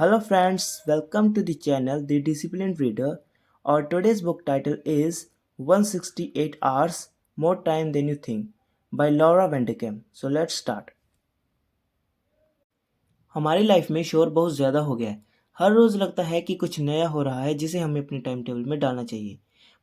Hello friends, welcome to the channel The Disciplined Reader. Our today's book title is 168 Hours More Time Than You Think by Laura Vanderkam. So let's start. हमारी life में शोर बहुत ज़्यादा हो गया है। हर रोज़ लगता है कि कुछ नया हो रहा है जिसे हमें अपने टाइम टेबल में डालना चाहिए,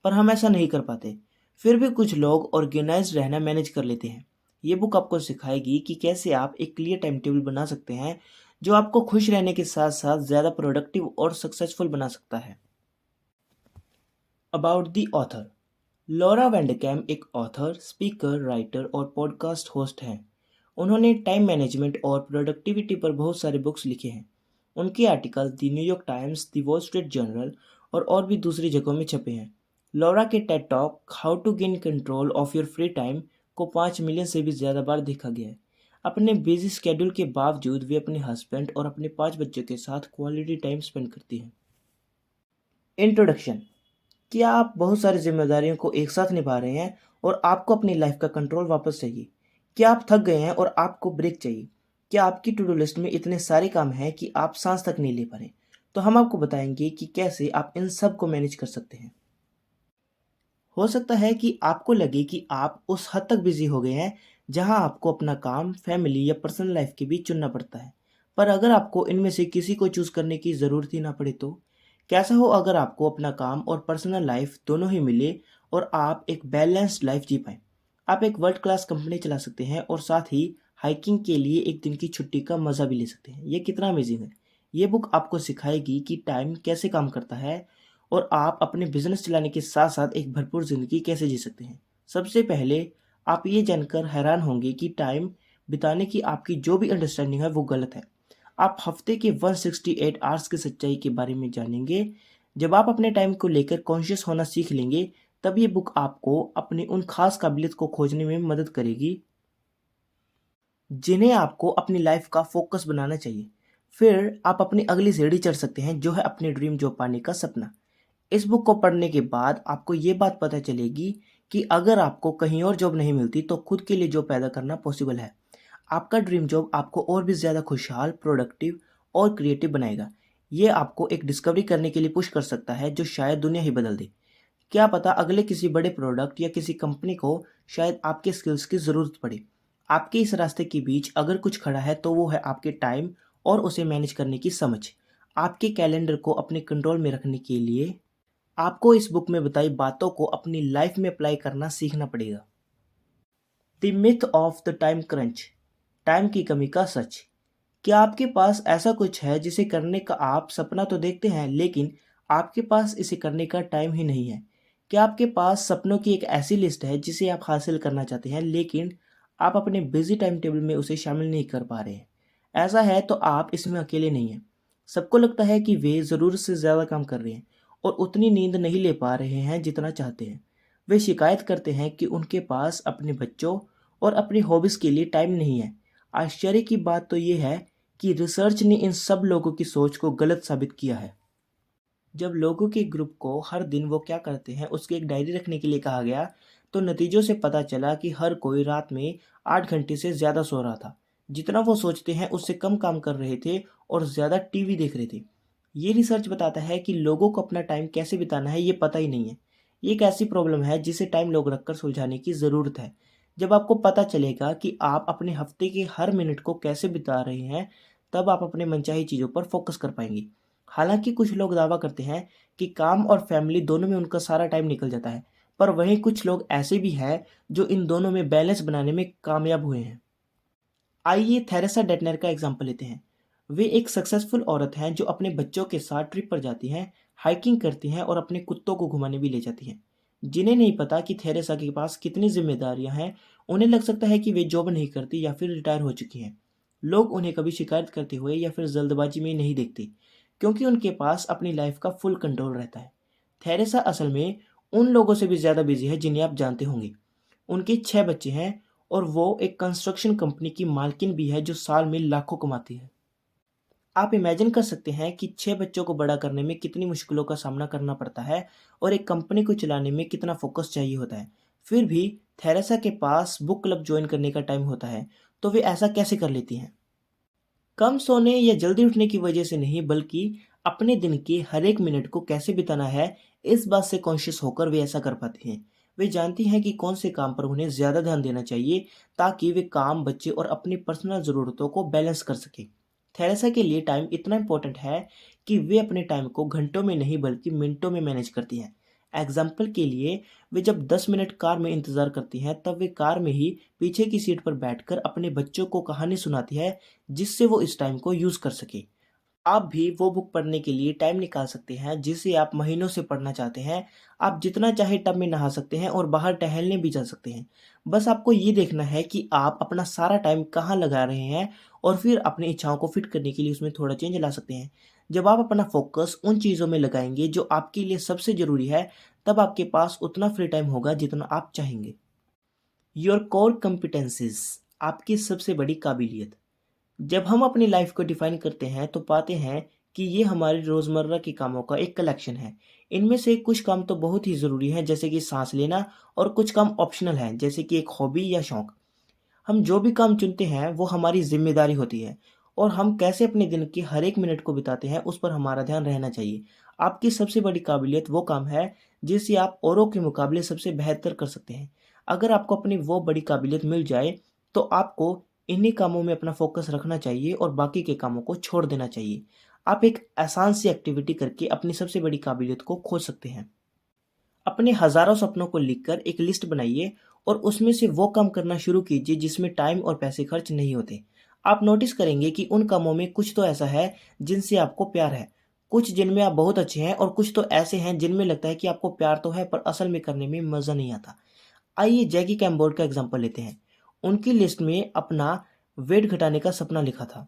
पर हम ऐसा नहीं कर पाते। फिर भी कुछ लोग ऑर्गेनाइज्ड रहना मैनेज कर लेते हैं। ये बुक आपको सिखाएगी कि कैसे आप एक क्लियर टाइम टेबल बना सकते हैं जो आपको खुश रहने के साथ साथ ज़्यादा प्रोडक्टिव और सक्सेसफुल बना सकता है। About the author. लॉरा वेंडकैम एक ऑथर, स्पीकर, राइटर और पॉडकास्ट होस्ट हैं। उन्होंने टाइम मैनेजमेंट और प्रोडक्टिविटी पर बहुत सारे बुक्स लिखे हैं। उनके article the New York Times, the Wall Street Journal और भी दूसरी जगहों में छपे हैं। लॉरा के TED talk how to gain control of your free time को 5 मिलियन से भी ज़्यादा बार देखा गया है। अपने बिजी स्केड्यूल के बावजूद वे अपने हस्बैंड और अपने 5 बच्चों के साथ क्वालिटी टाइम स्पेंड करती हैं। इंट्रोडक्शन। क्या आप बहुत सारी जिम्मेदारियों को एक साथ निभा रहे हैं और आपको अपनी लाइफ का कंट्रोल वापस चाहिए? क्या आप थक गए हैं और आपको ब्रेक चाहिए? क्या आपकी टू डू लिस्ट में इतने सारे काम हैं कि आप सांस तक नहीं ले पा रहे? तो हम आपको बताएंगे कि कैसे आप इन सब को मैनेज कर सकते हैं। हो सकता है कि आपको लगे कि आप उस हद तक बिजी हो गए हैं जहां आपको अपना काम, फैमिली या पर्सनल लाइफ के बीच चुनना पड़ता है। पर अगर आपको इनमें से किसी को चूज करने की ज़रूरत ही ना पड़े तो? कैसा हो अगर आपको अपना काम और पर्सनल लाइफ दोनों ही मिले और आप एक बैलेंस्ड लाइफ जी पाएं? आप एक वर्ल्ड क्लास कंपनी चला सकते हैं और साथ ही हाइकिंग के लिए एक दिन की छुट्टी का मज़ा भी ले सकते हैं। ये कितना अमेजिंग है! ये बुक आपको सिखाएगी कि टाइम कैसे काम करता है और आप अपने बिजनेस चलाने के साथ साथ एक भरपूर ज़िंदगी कैसे जी सकते हैं। सबसे पहले आप ये जानकर हैरान होंगे कि टाइम बिताने की आपकी जो भी अंडरस्टैंडिंग है वो गलत है। आप हफ्ते के 168 आवर्स की सच्चाई के बारे में जानेंगे। जब आप अपने टाइम को लेकर कॉन्शियस होना सीख लेंगे, तब ये बुक आपको अपनी उन खास काबिलियत को खोजने में मदद करेगी जिन्हें आपको अपनी लाइफ का फोकस बनाना चाहिए। फिर आप अपनी अगली सीढ़ी चढ़ सकते हैं जो है अपने ड्रीम जॉब पाने का सपना। इस बुक को पढ़ने के बाद आपको ये बात पता चलेगी कि अगर आपको कहीं और जॉब नहीं मिलती तो खुद के लिए जॉब पैदा करना पॉसिबल है। आपका ड्रीम जॉब आपको और भी ज़्यादा खुशहाल, प्रोडक्टिव और क्रिएटिव बनाएगा। ये आपको एक डिस्कवरी करने के लिए पुश कर सकता है जो शायद दुनिया ही बदल दे। क्या पता अगले किसी बड़े प्रोडक्ट या किसी कंपनी को शायद आपके स्किल्स की ज़रूरत पड़े। आपके इस रास्ते के बीच अगर कुछ खड़ा है तो वो है आपके टाइम और उसे मैनेज करने की समझ। आपके कैलेंडर को अपने कंट्रोल में रखने के लिए आपको इस बुक में बताई बातों को अपनी लाइफ में अप्लाई करना सीखना पड़ेगा। The myth of the time crunch, time की कमी का सच। क्या आपके पास ऐसा कुछ है जिसे करने का आप सपना तो देखते हैं लेकिन आपके पास इसे करने का टाइम ही नहीं है? क्या आपके पास सपनों की एक ऐसी लिस्ट है जिसे आप हासिल करना चाहते हैं लेकिन आप अपने बिजी टाइम टेबल में उसे शामिल नहीं कर पा रहे हैं? ऐसा है तो आप इसमें अकेले नहीं हैं। सबको लगता है कि वे ज़रूरत से ज़्यादा काम कर रहे हैं और उतनी नींद नहीं ले पा रहे हैं जितना चाहते हैं। वे शिकायत करते हैं कि उनके पास अपने बच्चों और अपनी हॉबीज़ के लिए टाइम नहीं है। आश्चर्य की बात तो ये है कि रिसर्च ने इन सब लोगों की सोच को गलत साबित किया है। जब लोगों के ग्रुप को हर दिन वो क्या करते हैं उसकी एक डायरी रखने के लिए कहा गया, तो नतीजों से पता चला कि हर कोई रात में 8 घंटे से ज़्यादा सो रहा था। जितना वो सोचते हैं उससे कम काम कर रहे थे और ज़्यादा टीवी देख रहे थे। ये रिसर्च बताता है कि लोगों को अपना टाइम कैसे बिताना है ये पता ही नहीं है। ये एक ऐसी प्रॉब्लम है जिसे टाइम लॉग रखकर सुलझाने की ज़रूरत है। जब आपको पता चलेगा कि आप अपने हफ्ते के हर मिनट को कैसे बिता रहे हैं, तब आप अपने मनचाही चीज़ों पर फोकस कर पाएंगे। हालांकि कुछ लोग दावा करते हैं कि काम और फैमिली दोनों में उनका सारा टाइम निकल जाता है, पर वहीं कुछ लोग ऐसे भी हैं जो इन दोनों में बैलेंस बनाने में कामयाब हुए हैं। आइए थेरेसा डेटनर का एग्जाम्पल लेते हैं। वे एक सक्सेसफुल औरत हैं जो अपने बच्चों के साथ ट्रिप पर जाती हैं, हाइकिंग करती हैं और अपने कुत्तों को घुमाने भी ले जाती हैं। जिन्हें नहीं पता कि थेरेसा के पास कितनी जिम्मेदारियां हैं, उन्हें लग सकता है कि वे जॉब नहीं करती या फिर रिटायर हो चुकी हैं। लोग उन्हें कभी शिकायत करते हुए या फिर जल्दबाजी में नहीं देखते, क्योंकि उनके पास अपनी लाइफ का फुल कंट्रोल रहता है। थेरेसा असल में उन लोगों से भी ज़्यादा बिजी है जिन्हें आप जानते होंगे। उनके 6 बच्चे हैं और वो एक कंस्ट्रक्शन कंपनी की मालकिन भी है जो साल में लाखों कमाती है। आप इमेजिन कर सकते हैं कि 6 बच्चों को बड़ा करने में कितनी मुश्किलों का सामना करना पड़ता है और एक कंपनी को चलाने में कितना फोकस चाहिए होता है। फिर भी थेरेसा के पास बुक क्लब ज्वाइन करने का टाइम होता है, तो वे ऐसा कैसे कर लेती हैं? कम सोने या जल्दी उठने की वजह से नहीं, बल्कि अपने दिन के हर एक मिनट को कैसे बिताना है, इस बात से कॉन्शियस होकर वे ऐसा कर पाती हैं। वे जानती हैं कि कौन से काम पर उन्हें ज़्यादा ध्यान देना चाहिए, ताकि वे काम, बच्चे और अपनी पर्सनल ज़रूरतों को बैलेंस कर सकें। थेरेसा के लिए टाइम इतना इम्पोर्टेंट है कि वे अपने टाइम को घंटों में नहीं बल्कि मिनटों में मैनेज करती हैं। एग्जाम्पल के लिए, वे जब 10 मिनट कार में इंतज़ार करती हैं, तब वे कार में ही पीछे की सीट पर बैठकर अपने बच्चों को कहानी सुनाती है, जिससे वो इस टाइम को यूज़ कर सके। आप भी वो बुक पढ़ने के लिए टाइम निकाल सकते हैं जिसे आप महीनों से पढ़ना चाहते हैं। आप जितना चाहे टब में नहा सकते हैं और बाहर टहलने भी जा सकते हैं। बस आपको ये देखना है कि आप अपना सारा टाइम कहाँ लगा रहे हैं, और फिर अपनी इच्छाओं को फिट करने के लिए उसमें थोड़ा चेंज ला सकते हैं। जब आप अपना फोकस उन चीज़ों में लगाएंगे जो आपके लिए सबसे ज़रूरी है, तब आपके पास उतना फ्री टाइम होगा जितना आप चाहेंगे। योर कोर कॉम्पिटेंसीज, आपकी सबसे बड़ी काबिलियत। जब हम अपनी लाइफ को डिफाइन करते हैं तो पाते हैं कि ये हमारे रोज़मर्रा के कामों का एक कलेक्शन है। इनमें से कुछ काम तो बहुत ही ज़रूरी हैं, जैसे कि सांस लेना, और कुछ काम ऑप्शनल हैं, जैसे कि एक हॉबी या शौक। हम जो भी काम चुनते हैं वो हमारी जिम्मेदारी होती है, और हम कैसे अपने दिन के हर एक मिनट को बिताते हैं उस पर हमारा ध्यान रहना चाहिए। आपकी सबसे बड़ी काबिलियत वो काम है जिसे आप औरों के मुकाबले सबसे बेहतर कर सकते हैं। अगर आपको अपनी वो बड़ी काबिलियत मिल जाए, तो आपको इन्हीं कामों में अपना फोकस रखना चाहिए और बाकी के कामों को छोड़ देना चाहिए। आप एक आसान सी एक्टिविटी करके अपनी सबसे बड़ी काबिलियत को खोज सकते हैं। अपने हज़ारों सपनों को लिखकर एक लिस्ट बनाइए और उसमें से वो काम करना शुरू कीजिए जिसमें टाइम और पैसे खर्च नहीं होते। आप नोटिस करेंगे कि उन कामों में कुछ तो ऐसा है जिनसे आपको प्यार है, कुछ जिनमें आप बहुत अच्छे हैं, और कुछ तो ऐसे हैं जिनमें लगता है कि आपको प्यार तो है पर असल में करने में मज़ा नहीं आता। आइए जैकी कैम्बोर्ड का एग्जाम्पल लेते हैं। उनकी लिस्ट में अपना वेट घटाने का सपना लिखा था।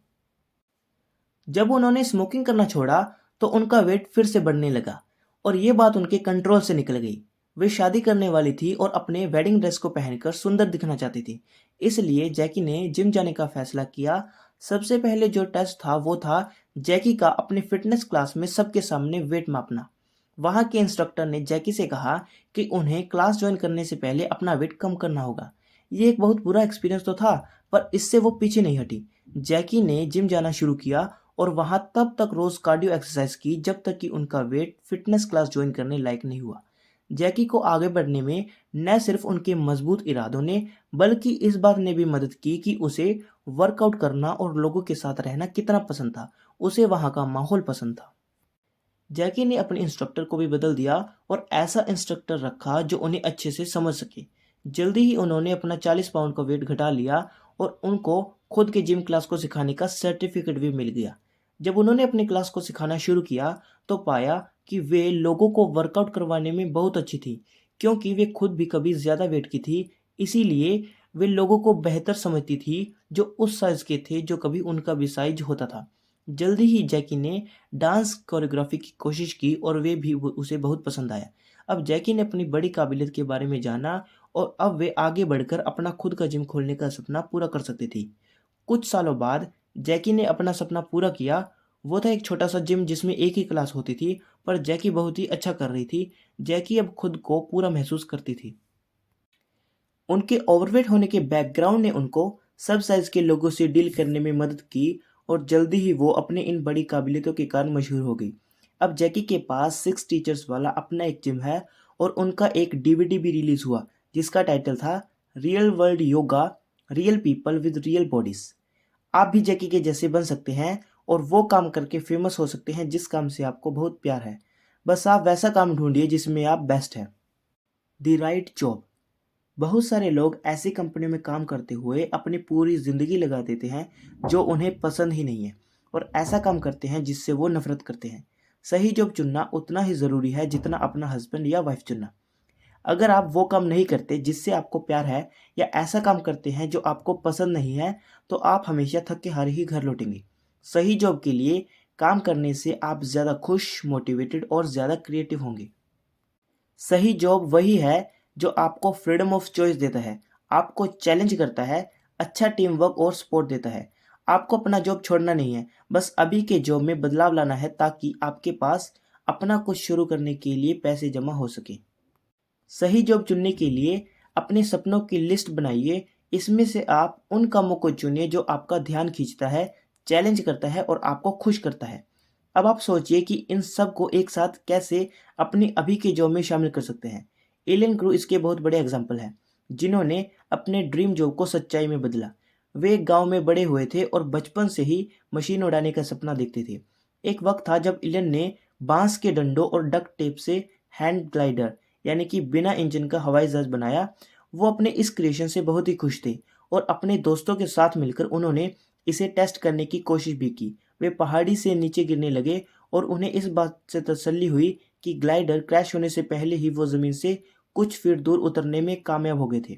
जब उन्होंने स्मोकिंग करना छोड़ा, तो उनका वेट फिर से बढ़ने लगा, और ये बात उनके कंट्रोल से निकल गई। वे शादी करने वाली थी और अपने वेडिंग ड्रेस को पहनकर सुंदर दिखना चाहती थी। इसलिए जैकी ने जिम जाने का फैसला किया। सबसे पहले जो टेस्ट था वो था जैकी का अपने फिटनेस क्लास में सबके सामने वेट मापना। वहाँ के इंस्ट्रक्टर ने जैकी से कहा कि उन्हें क्लास ज्वाइन करने से पहले अपना वेट कम करना होगा। ये एक बहुत बुरा एक्सपीरियंस तो था, पर इससे वो पीछे नहीं हटी। जैकी ने जिम जाना शुरू किया और वहाँ तब तक रोज़ कार्डियो एक्सरसाइज की जब तक कि उनका वेट फिटनेस क्लास ज्वाइन करने लायक नहीं हुआ। जैकी को आगे बढ़ने में न सिर्फ उनके मजबूत इरादों ने, बल्कि इस बात ने भी मदद की कि उसे वर्कआउट करना और लोगों के साथ रहना कितना पसंद था। उसे वहाँ का माहौल पसंद था। जैकी ने अपने इंस्ट्रक्टर को भी बदल दिया और ऐसा इंस्ट्रक्टर रखा जो उन्हें अच्छे से समझ सके। जल्दी ही उन्होंने अपना 40 पाउंड का वेट घटा लिया और उनको खुद के जिम क्लास को सिखाने का सर्टिफिकेट भी मिल गया। जब उन्होंने अपनी क्लास को सिखाना शुरू किया, तो पाया कि वे लोगों को वर्कआउट करवाने में बहुत अच्छी थी, क्योंकि वे खुद भी कभी ज़्यादा वेट की थी। इसीलिए वे लोगों को बेहतर समझती थी जो उस साइज़ के थे, जो कभी उनका भी साइज होता था। जल्दी ही जैकी ने डांस कोरियोग्राफी की कोशिश की और वे भी उसे बहुत पसंद आया। अब जैकी ने अपनी बड़ी काबिलियत के बारे में जाना, और अब वे आगे बढ़कर अपना खुद का जिम खोलने का सपना पूरा कर सकती थी। कुछ सालों बाद जैकी ने अपना सपना पूरा किया। वो था एक छोटा सा जिम जिसमें एक ही क्लास होती थी, पर जैकी बहुत ही अच्छा कर रही थी। जैकी अब खुद को पूरा महसूस करती थी। उनके ओवरवेट होने के बैकग्राउंड ने उनको सब साइज के लोगों से डील करने में मदद की, और जल्दी ही वो अपने इन बड़ी काबिलियतों के कारण मशहूर हो गई। अब जैकी के पास 6 टीचर्स वाला अपना एक जिम है, और उनका एक डीवीडी भी रिलीज हुआ जिसका टाइटल था real world yoga, real people with real bodies. आप भी जैकी के जैसे बन सकते हैं और वो काम करके फेमस हो सकते हैं जिस काम से आपको बहुत प्यार है। बस आप वैसा काम ढूंढिए जिसमें आप बेस्ट हैं। The right job. बहुत सारे लोग ऐसी कंपनियों में काम करते हुए अपनी पूरी ज़िंदगी लगा देते हैं जो उन्हें पसंद ही नहीं है, और ऐसा काम करते हैं जिससे वो नफरत करते हैं। सही जॉब चुनना उतना ही ज़रूरी है जितना अपना हस्बैंड या वाइफ चुनना। अगर आप वो काम नहीं करते जिससे आपको प्यार है, या ऐसा काम करते हैं जो आपको पसंद नहीं है, तो आप हमेशा थक के हारे ही घर लौटेंगे। सही जॉब के लिए काम करने से आप ज़्यादा खुश, मोटिवेटेड और ज़्यादा क्रिएटिव होंगे। सही जॉब वही है जो आपको फ्रीडम ऑफ चॉइस देता है, आपको चैलेंज करता है, अच्छा टीम वर्क और सपोर्ट देता है। आपको अपना जॉब छोड़ना नहीं है, बस अभी के जॉब में बदलाव लाना है ताकि आपके पास अपना कुछ शुरू करने के लिए पैसे जमा हो सके। सही जॉब चुनने के लिए अपने सपनों की लिस्ट बनाइए। इसमें से आप उन कामों को चुनिए जो आपका ध्यान खींचता है, चैलेंज करता है और आपको खुश करता है। अब आप सोचिए कि इन सब को एक साथ कैसे अपनी अभी के जॉब में शामिल कर सकते हैं। एलन क्रू इसके बहुत बड़े एग्जाम्पल हैं, जिन्होंने अपने ड्रीम जॉब को सच्चाई में बदला। वे एक गांव में बड़े हुए थे और बचपन से ही मशीन उड़ाने का सपना देखते थे। एक वक्त था जब एलन ने बांस के डंडों और डक्ट टेप से हैंड ग्लाइडर यानी कि बिना इंजन का हवाई जहाज बनाया। वो अपने इस क्रिएशन से बहुत ही खुश थे और अपने दोस्तों के साथ मिलकर उन्होंने इसे टेस्ट करने की कोशिश भी की। वे पहाड़ी से नीचे गिरने लगे और उन्हें इस बात से तसल्ली हुई कि ग्लाइडर क्रैश होने से पहले ही वो ज़मीन से कुछ फीट दूर उतरने में कामयाब हो गए थे।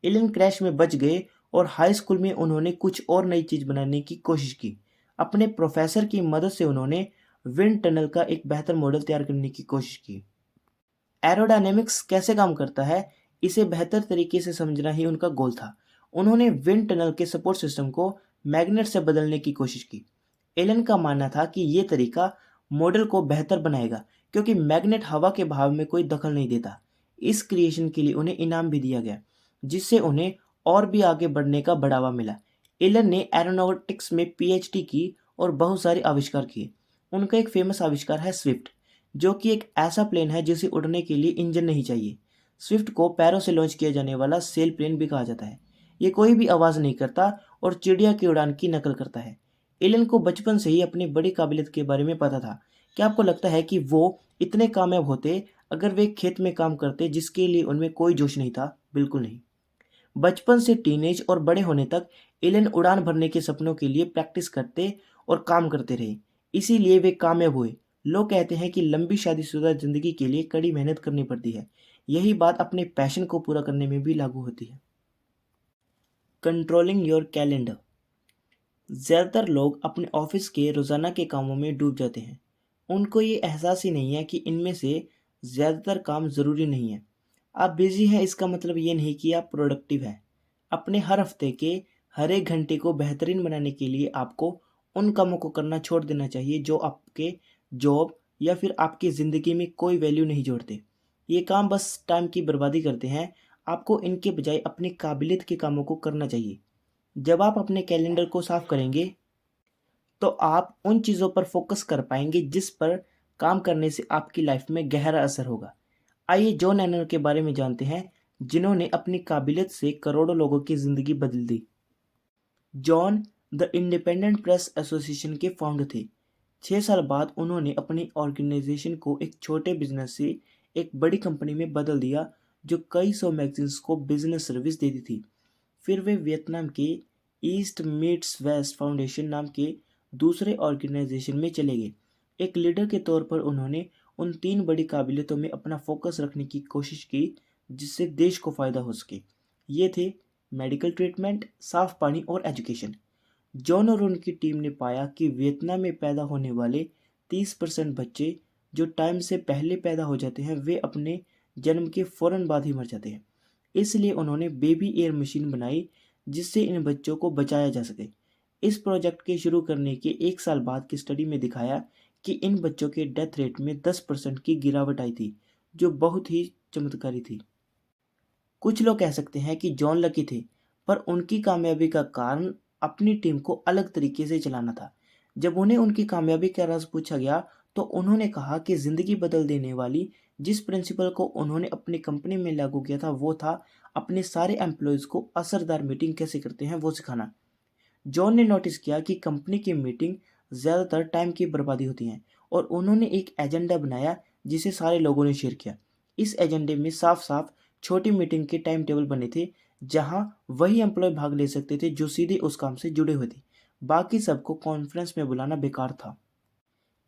एलन क्रैश में बच गए और हाई स्कूल में उन्होंने कुछ और नई चीज़ बनाने की कोशिश की। अपने प्रोफेसर की मदद से उन्होंने विंड टनल का एक बेहतर मॉडल तैयार करने की कोशिश की। एरोडायनेमिक्स कैसे काम करता है, इसे बेहतर तरीके से समझना ही उनका गोल था। उन्होंने विंड टनल के सपोर्ट सिस्टम को मैग्नेट से बदलने की कोशिश की। एलन का मानना था कि ये तरीका मॉडल को बेहतर बनाएगा, क्योंकि मैग्नेट हवा के बहाव में कोई दखल नहीं देता। इस क्रिएशन के लिए उन्हें इनाम भी दिया गया, जिससे उन्हें और भी आगे बढ़ने का बढ़ावा मिला। एलन ने एरोनॉटिक्स में पीएचडी की और बहुत सारे आविष्कार किए। उनका एक फेमस आविष्कार है स्विफ्ट, जो कि एक ऐसा प्लेन है जिसे उड़ने के लिए इंजन नहीं चाहिए। स्विफ्ट को पैरों से लॉन्च किया जाने वाला सेल प्लेन भी कहा जाता है। ये कोई भी आवाज़ नहीं करता और चिड़िया की उड़ान की नकल करता है। एलन को बचपन से ही अपनी बड़ी काबिलियत के बारे में पता था। क्या आपको लगता है कि वो इतने कामयाब होते अगर वे खेत में काम करते जिसके लिए उनमें कोई जोश नहीं था? बिल्कुल नहीं। बचपन से टीनेज और बड़े होने तक एलन उड़ान भरने के सपनों के लिए प्रैक्टिस करते और काम करते रहे। इसीलिए वे कामयाब हुए। लोग कहते हैं कि लंबी शादीशुदा जिंदगी के लिए कड़ी मेहनत करनी पड़ती है। यही बात अपने पैशन को पूरा करने में भी लागू होती है। Controlling your calendar. ज़्यादातर लोग अपने ऑफिस के रोज़ाना के कामों में डूब जाते हैं। उनको ये एहसास ही नहीं है कि इनमें से ज़्यादातर काम ज़रूरी नहीं है। आप बिज़ी हैं इसका मतलब ये नहीं कि आप प्रोडक्टिव हैं। अपने हर हफ्ते के हर एक घंटे को बेहतरीन बनाने के लिए आपको उन कामों को करना छोड़ देना चाहिए जो आपके जॉब या फिर आपकी ज़िंदगी में कोई वैल्यू नहीं जोड़ते। ये काम बस टाइम की बर्बादी करते हैं। आपको इनके बजाय अपनी काबिलियत के कामों को करना चाहिए। जब आप अपने कैलेंडर को साफ करेंगे तो आप उन चीज़ों पर फोकस कर पाएंगे जिस पर काम करने से आपकी लाइफ में गहरा असर होगा। आइए जॉन एनर के बारे में जानते हैं, जिन्होंने अपनी काबिलियत से करोड़ों लोगों की ज़िंदगी बदल दी। John the independent press association के फाउंडर थे। 6 साल बाद उन्होंने अपनी ऑर्गेनाइजेशन को एक छोटे बिजनेस से एक बड़ी कंपनी में बदल दिया, जो कई सौ मैगजीन्स को बिजनेस सर्विस देती थी। फिर वे वियतनाम के ईस्ट मीट्स वेस्ट फाउंडेशन नाम के दूसरे ऑर्गेनाइजेशन में चले गए। एक लीडर के तौर पर उन्होंने उन 3 बड़ी काबिलियतों में अपना फोकस रखने की कोशिश की जिससे देश को फ़ायदा हो सके। ये थे मेडिकल ट्रीटमेंट, साफ पानी और एजुकेशन। जॉन और उनकी टीम ने पाया कि वियतनाम में पैदा होने वाले 30% बच्चे जो टाइम से पहले पैदा हो जाते हैं, वे अपने जन्म के फ़ौरन बाद ही मर जाते हैं। इसलिए उन्होंने बेबी एयर मशीन बनाई जिससे इन बच्चों को बचाया जा सके। इस प्रोजेक्ट के शुरू करने के 1 साल बाद की स्टडी में दिखाया कि इन बच्चों के डेथ रेट में 10% की गिरावट आई थी, जो बहुत ही चमत्कारी थी। कुछ लोग कह सकते हैं कि जॉन लकी थे, पर उनकी कामयाबी का कारण अपनी टीम को अलग तरीके से चलाना था। जब उन्हें उनकी कामयाबी का राज पूछा गया तो उन्होंने कहा कि ज़िंदगी बदल देने वाली जिस प्रिंसिपल को उन्होंने अपनी कंपनी में लागू किया था वो था अपने सारे एम्प्लॉयज़ को असरदार मीटिंग कैसे करते हैं वो सिखाना। जॉन ने नोटिस किया कि कंपनी की मीटिंग ज़्यादातर टाइम की बर्बादी होती हैं और उन्होंने एक एजेंडा बनाया जिसे सारे लोगों ने शेयर किया। इस एजेंडे में साफ साफ छोटी मीटिंग के टाइम टेबल बने थे, जहां वही एम्प्लॉय भाग ले सकते थे जो सीधे उस काम से जुड़े हुए थे। बाकी सबको कॉन्फ्रेंस में बुलाना बेकार था।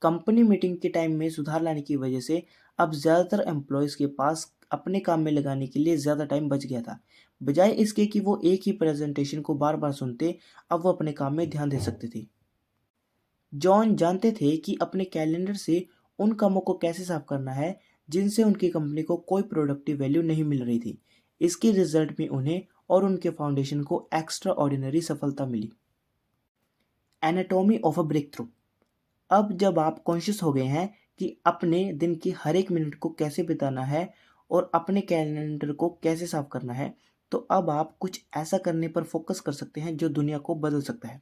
कंपनी मीटिंग के टाइम में सुधार लाने की वजह से अब ज़्यादातर एम्प्लॉयज़ के पास अपने काम में लगाने के लिए ज़्यादा टाइम बच गया था। बजाय इसके कि वो एक ही प्रेजेंटेशन को बार बार सुनते, अब वो अपने काम में ध्यान दे सकते थे। जॉन जानते थे कि अपने कैलेंडर से उन कामों को कैसे साफ करना है जिनसे उनकी कंपनी को कोई प्रोडक्टिव वैल्यू नहीं मिल रही थी। इसके रिजल्ट में उन्हें और उनके फाउंडेशन को एक्स्ट्रा ऑर्डिनरी सफलता मिली। Anatomy of a breakthrough. अब जब आप कॉन्शियस हो गए हैं कि अपने दिन की हर एक मिनट को कैसे बिताना है और अपने कैलेंडर को कैसे साफ करना है, तो अब आप कुछ ऐसा करने पर फोकस कर सकते हैं जो दुनिया को बदल सकता है।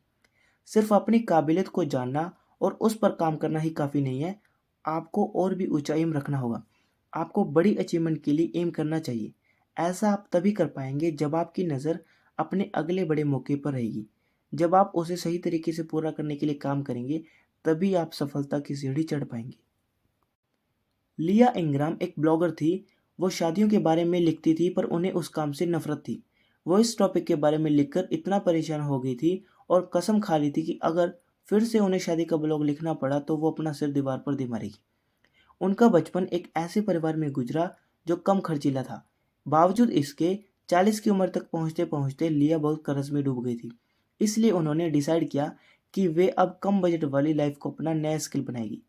सिर्फ अपनी काबिलियत को जानना और उस पर काम करना ही काफ़ी नहीं है, आपको और भी ऊंचा एम रखना होगा। आपको बड़ी अचीवमेंट के लिए एम करना चाहिए। ऐसा आप तभी कर पाएंगे जब आपकी नज़र अपने अगले बड़े मौके पर रहेगी। जब आप उसे सही तरीके से पूरा करने के लिए काम करेंगे, तभी आप सफलता की सीढ़ी चढ़ पाएंगे। लिया इंग्राम एक ब्लॉगर थी। वो शादियों के बारे में लिखती थी, पर उन्हें उस काम से नफरत थी। वो इस टॉपिक के बारे में लिखकर इतना परेशान हो गई थी और कसम खा ली थी कि अगर फिर से उन्हें शादी का ब्लॉग लिखना पड़ा तो वो अपना सिर दीवार पर दे मारेगी। उनका बचपन एक ऐसे परिवार में गुजरा जो कम खर्चीला था। बावजूद इसके 40 की उम्र तक पहुंचते पहुंचते लिया बहुत कर्ज में डूब गई थी। इसलिए उन्होंने डिसाइड किया कि वे अब कम बजट वाली लाइफ को अपना नया स्किल बनाएगी।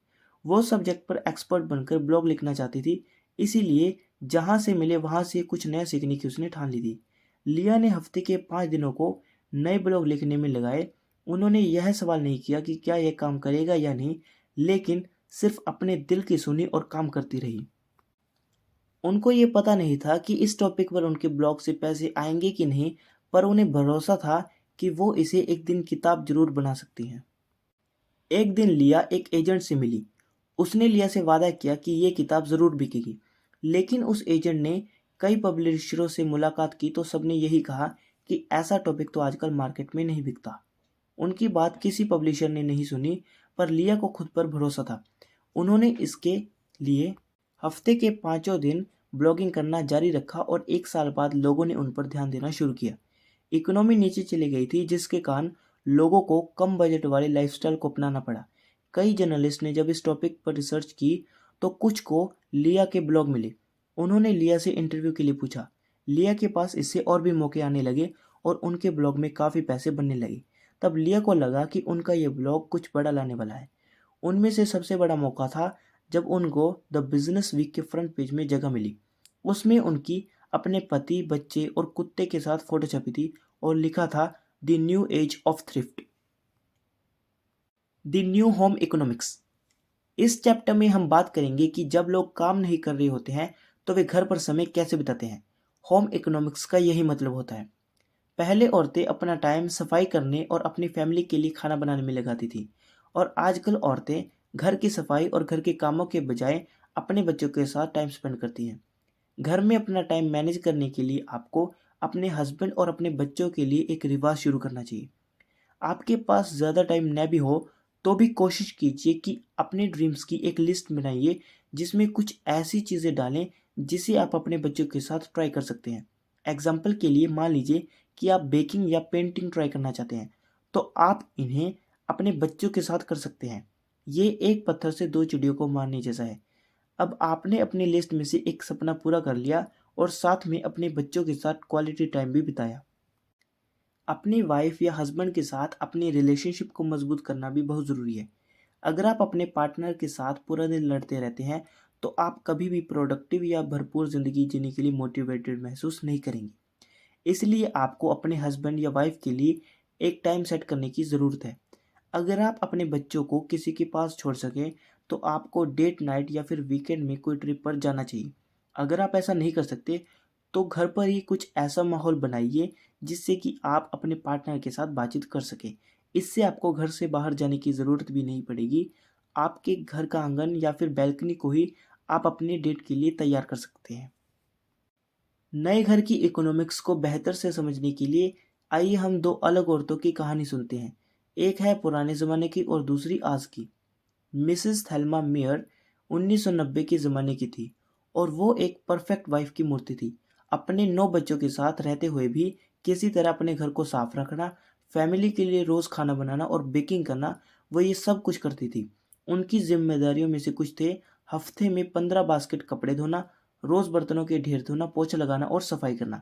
वो सब्जेक्ट पर एक्सपर्ट बनकर ब्लॉग लिखना चाहती थी, इसीलिए जहाँ से मिले वहाँ से कुछ नया सीखने की उसने ठान ली थी। लिया ने हफ्ते के 5 दिनों को नए ब्लॉग लिखने में लगाए। उन्होंने यह सवाल नहीं किया कि क्या यह काम करेगा या नहीं, लेकिन सिर्फ अपने दिल की सुनी और काम करती रही। उनको ये पता नहीं था कि इस टॉपिक पर उनके ब्लॉग से पैसे आएंगे कि नहीं, पर उन्हें भरोसा था कि वो इसे एक दिन किताब जरूर बना सकती हैं। एक दिन लिया एक एजेंट से मिली। उसने लिया से वादा किया कि ये किताब ज़रूर बिकेगी, लेकिन उस एजेंट ने कई पब्लिशरों से मुलाकात की तो सबने यही कहा कि ऐसा टॉपिक तो आजकल मार्केट में नहीं बिकता। उनकी बात किसी पब्लिशर ने नहीं सुनी, पर लिया को खुद पर भरोसा था। उन्होंने इसके लिए हफ्ते के 5 दिन ब्लॉगिंग करना जारी रखा और 1 साल बाद लोगों ने उन पर ध्यान देना शुरू किया। इकोनॉमी नीचे चली गई थी, जिसके कारण लोगों को कम बजट वाली लाइफस्टाइल को अपनाना पड़ा। कई जर्नलिस्ट ने जब इस टॉपिक पर रिसर्च की तो कुछ को लिया के ब्लॉग मिले। उन्होंने लिया से इंटरव्यू के लिए पूछा। लिया के पास इससे और भी मौके आने लगे और उनके ब्लॉग में काफ़ी पैसे बनने लगे। तब लिया को लगा कि उनका ये ब्लॉग कुछ बड़ा लाने वाला है। उनमें से सबसे बड़ा मौका था जब उनको द बिजनेस वीक के फ्रंट पेज में जगह मिली। उसमें उनकी अपने पति, बच्चे और कुत्ते के साथ फोटो छपी थी और लिखा था the new age of thrift, the new home economics. इस चैप्टर में हम बात करेंगे कि जब लोग काम नहीं कर रहे होते हैं तो वे घर पर समय कैसे बिताते हैं। होम इकोनॉमिक्स का यही मतलब होता है। पहले औरतें अपना टाइम सफाई करने और अपनी फैमिली के लिए खाना बनाने में लगाती थी, और आजकल औरतें घर की सफाई और घर के कामों के बजाय अपने बच्चों के साथ टाइम स्पेंड करती हैं। घर में अपना टाइम मैनेज करने के लिए आपको अपने हस्बैंड और अपने बच्चों के लिए एक रिवाज शुरू करना चाहिए। आपके पास ज़्यादा टाइम न भी हो तो भी कोशिश कीजिए कि अपने ड्रीम्स की एक लिस्ट बनाइए, जिसमें कुछ ऐसी चीज़ें डालें जिसे आप अपने बच्चों के साथ ट्राई कर सकते हैं। एग्जाम्पल के लिए मान लीजिए कि आप बेकिंग या पेंटिंग ट्राई करना चाहते हैं, तो आप इन्हें अपने बच्चों के साथ कर सकते हैं। ये एक पत्थर से दो चिड़ियों को मारने जैसा है। अब आपने अपनी लिस्ट में से एक सपना पूरा कर लिया और साथ में अपने बच्चों के साथ क्वालिटी टाइम भी बिताया। अपनी वाइफ या हस्बैंड के साथ अपनी रिलेशनशिप को मजबूत करना भी बहुत ज़रूरी है। अगर आप अपने पार्टनर के साथ पूरा दिन लड़ते रहते हैं तो आप कभी भी प्रोडक्टिव या भरपूर ज़िंदगी जीने के लिए मोटिवेटेड महसूस नहीं करेंगे। इसलिए आपको अपने हस्बैंड या वाइफ के लिए एक टाइम सेट करने की ज़रूरत है। अगर आप अपने बच्चों को किसी के पास छोड़ सकें तो आपको डेट नाइट या फिर वीकेंड में कोई ट्रिप पर जाना चाहिए। अगर आप ऐसा नहीं कर सकते तो घर पर ही कुछ ऐसा माहौल बनाइए जिससे कि आप अपने पार्टनर के साथ बातचीत कर सकें। इससे आपको घर से बाहर जाने की ज़रूरत भी नहीं पड़ेगी। आपके घर का आंगन या फिर बैल्कनी को ही आप अपने डेट के लिए तैयार कर सकते हैं। नए घर की इकोनॉमिक्स को बेहतर से समझने के लिए आइए हम दो अलग औरतों की कहानी सुनते हैं। एक है पुराने ज़माने की और दूसरी आज की। मिसेस थेल्मा मेयर 1990 के ज़माने की थी और वो एक परफेक्ट वाइफ की मूर्ति थी। अपने 9 बच्चों के साथ रहते हुए भी किसी तरह अपने घर को साफ रखना, फैमिली के लिए रोज़ खाना बनाना और बेकिंग करना, वो ये सब कुछ करती थी। उनकी जिम्मेदारियों में से कुछ थे हफ्ते में 15 बास्केट कपड़े धोना, रोज़ बर्तनों के ढेर धोना, पोछा लगाना और सफाई करना।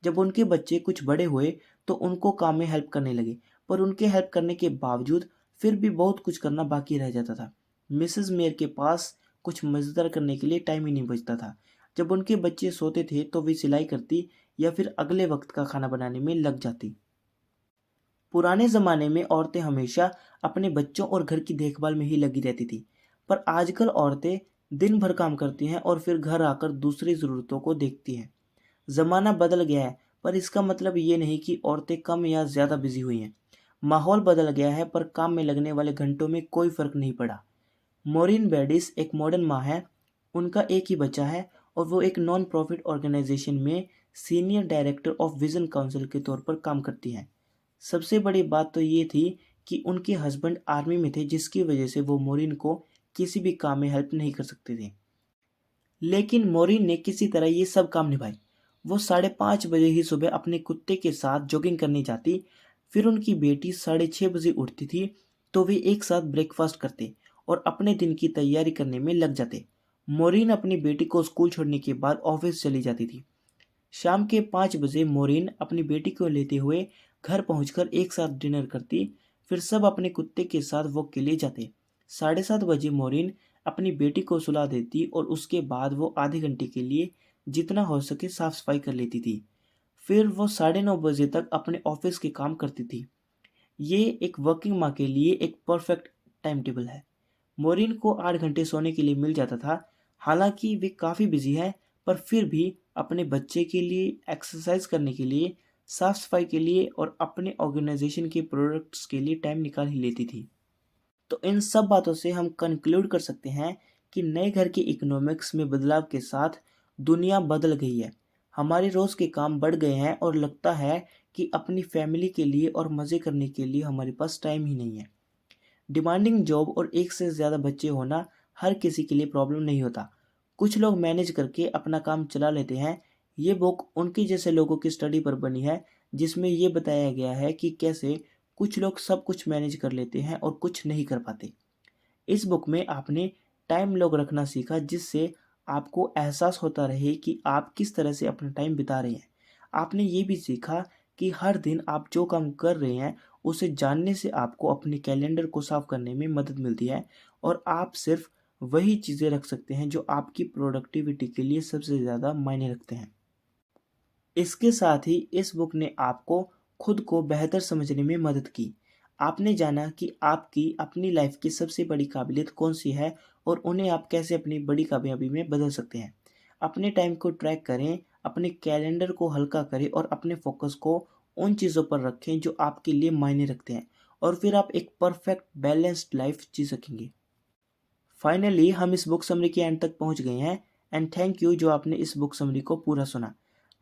जब उनके बच्चे कुछ बड़े हुए तो उनको काम में हेल्प करने लगे, पर उनके हेल्प करने के बावजूद फिर भी बहुत कुछ करना बाकी रह जाता था। मिसेस मेयर के पास कुछ मज़ेदार करने के लिए टाइम ही नहीं बचता था। जब उनके बच्चे सोते थे तो वे सिलाई करती या फिर अगले वक्त का खाना बनाने में लग जाती। पुराने ज़माने में औरतें हमेशा अपने बच्चों और घर की देखभाल में ही लगी रहती थी, पर आजकल औरतें दिन भर काम करती हैं और फिर घर आकर दूसरी ज़रूरतों को देखती हैं। ज़माना बदल गया है, पर इसका मतलब ये नहीं कि औरतें कम या ज़्यादा बिजी हुई हैं। माहौल बदल गया है पर काम में लगने वाले घंटों में कोई फर्क नहीं पड़ा। मॉरिन बेडिस एक मॉडर्न माँ है। उनका एक ही बच्चा है और वो एक नॉन प्रॉफिट ऑर्गेनाइजेशन में senior director of vision council के तौर पर काम करती हैं। सबसे बड़ी बात तो ये थी कि उनके हस्बैंड आर्मी में थे, जिसकी वजह से वो मॉरिन को किसी भी काम में हेल्प नहीं कर सकते थे। लेकिन मॉरिन ने किसी तरह ये सब काम निभाए। वो 5:30 बजे ही सुबह अपने कुत्ते के साथ जॉगिंग करने जाती। फिर उनकी बेटी 6:30 बजे उठती थी, तो वे एक साथ ब्रेकफास्ट करते और अपने दिन की तैयारी करने में लग जाते। मॉरिन अपनी बेटी को स्कूल छोड़ने के बाद ऑफिस चली जाती थी। शाम के 5 बजे मॉरिन अपनी बेटी को लेते हुए घर पहुंचकर एक साथ डिनर करती। फिर सब अपने कुत्ते के साथ वॉक के लिए जाते। 7:30 बजे मॉरिन अपनी बेटी को सुला देती और उसके बाद वो आधे घंटे के लिए जितना हो सके साफ सफाई कर लेती थी। फिर वो 9:30 बजे तक अपने ऑफिस के काम करती थी। ये एक वर्किंग माँ के लिए एक परफेक्ट टाइम टेबल है। मॉरिन को 8 घंटे सोने के लिए मिल जाता था। हालांकि वे काफ़ी बिजी है, पर फिर भी अपने बच्चे के लिए, एक्सरसाइज करने के लिए, साफ सफाई के लिए और अपने ऑर्गेनाइजेशन के प्रोडक्ट्स के लिए टाइम निकाल ही लेती थी। तो इन सब बातों से हम कंक्लूड कर सकते हैं कि नए घर के इकोनॉमिक्स में बदलाव के साथ दुनिया बदल गई है। हमारे रोज़ के काम बढ़ गए हैं और लगता है कि अपनी फैमिली के लिए और मज़े करने के लिए हमारे पास टाइम ही नहीं है। डिमांडिंग जॉब और एक से ज़्यादा बच्चे होना हर किसी के लिए प्रॉब्लम नहीं होता। कुछ लोग मैनेज करके अपना काम चला लेते हैं। ये बुक उनके जैसे लोगों की स्टडी पर बनी है, जिसमें ये बताया गया है कि कैसे कुछ लोग सब कुछ मैनेज कर लेते हैं और कुछ नहीं कर पाते। इस बुक में आपने टाइम लॉग रखना सीखा, जिससे आपको एहसास होता रहे कि आप किस तरह से अपना टाइम बिता रहे हैं। आपने ये भी सीखा कि हर दिन आप जो काम कर रहे हैं उसे जानने से आपको अपने कैलेंडर को साफ करने में मदद मिलती है और आप सिर्फ वही चीज़ें रख सकते हैं जो आपकी प्रोडक्टिविटी के लिए सबसे ज़्यादा मायने रखते हैं। इसके साथ ही इस बुक ने आपको खुद को बेहतर समझने में मदद की। आपने जाना कि आपकी अपनी लाइफ की सबसे बड़ी काबिलियत कौन सी है और उन्हें आप कैसे अपनी बड़ी कामयाबी में बदल सकते हैं। अपने टाइम को ट्रैक करें, अपने कैलेंडर को हल्का करें और अपने फोकस को उन चीज़ों पर रखें जो आपके लिए मायने रखते हैं, और फिर आप एक परफेक्ट बैलेंस्ड लाइफ जी सकेंगे। फाइनली हम इस बुक समरी के एंड तक पहुंच गए हैं, एंड थैंक यू जो आपने इस बुक समरी को पूरा सुना।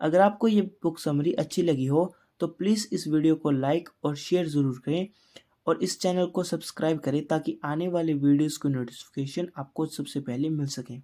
अगर आपको ये बुक समरी अच्छी लगी हो तो प्लीज़ इस वीडियो को लाइक और शेयर ज़रूर करें और इस चैनल को सब्सक्राइब करें ताकि आने वाले वीडियोस की नोटिफिकेशन आपको सबसे पहले मिल सके।